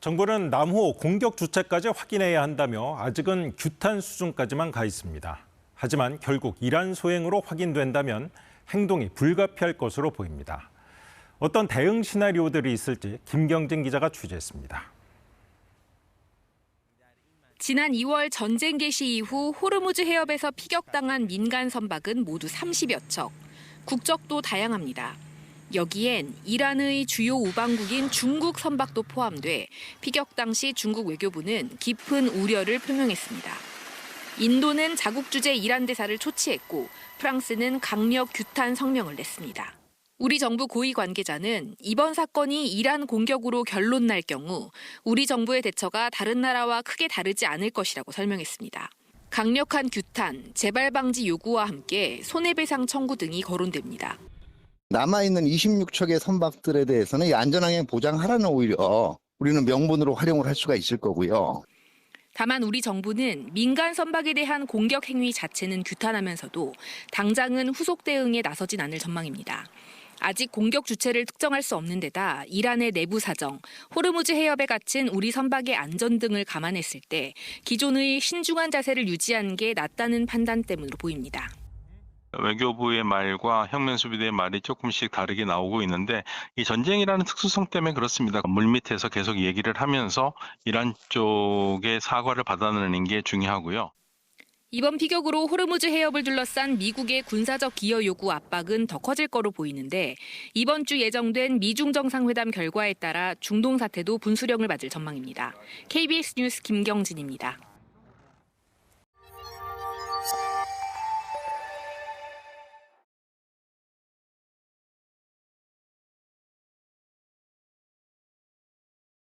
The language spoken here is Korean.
정부는 남호 공격 주체까지 확인해야 한다며 아직은 규탄 수준까지만 가 있습니다. 하지만 결국 이란 소행으로 확인된다면 행동이 불가피할 것으로 보입니다. 어떤 대응 시나리오들이 있을지 김경진 기자가 취재했습니다. 지난 2월 전쟁 개시 이후 호르무즈 해협에서 피격당한 민간 선박은 모두 30여 척. 국적도 다양합니다. 여기엔 이란의 주요 우방국인 중국 선박도 포함돼 피격 당시 중국 외교부는 깊은 우려를 표명했습니다. 인도는 자국 주재 이란 대사를 초치했고 프랑스는 강력 규탄 성명을 냈습니다. 우리 정부 고위 관계자는 이번 사건이 이란 공격으로 결론 날 경우 우리 정부의 대처가 다른 나라와 크게 다르지 않을 것이라고 설명했습니다. 강력한 규탄, 재발 방지 요구와 함께 손해배상 청구 등이 거론됩니다. 남아있는 26척의 선박들에 대해서는 이 안전항행 보장하라는 오히려 우리는 명분으로 활용을 할 수가 있을 거고요. 다만 우리 정부는 민간 선박에 대한 공격 행위 자체는 규탄하면서도 당장은 후속 대응에 나서진 않을 전망입니다. 아직 공격 주체를 특정할 수 없는 데다 이란의 내부 사정, 호르무즈 해협에 갇힌 우리 선박의 안전 등을 감안했을 때 기존의 신중한 자세를 유지한 게 낫다는 판단 때문으로 보입니다. 외교부의 말과 혁명수비대의 말이 조금씩 다르게 나오고 있는데 이 전쟁이라는 특수성 때문에 그렇습니다. 물밑에서 계속 얘기를 하면서 이란 쪽의 사과를 받아내는 게 중요하고요. 이번 피격으로 호르무즈 해협을 둘러싼 미국의 군사적 기여 요구 압박은 더 커질 거로 보이는데 이번 주 예정된 미중 정상회담 결과에 따라 중동 사태도 분수령을 맞을 전망입니다. KBS 뉴스 김경진입니다.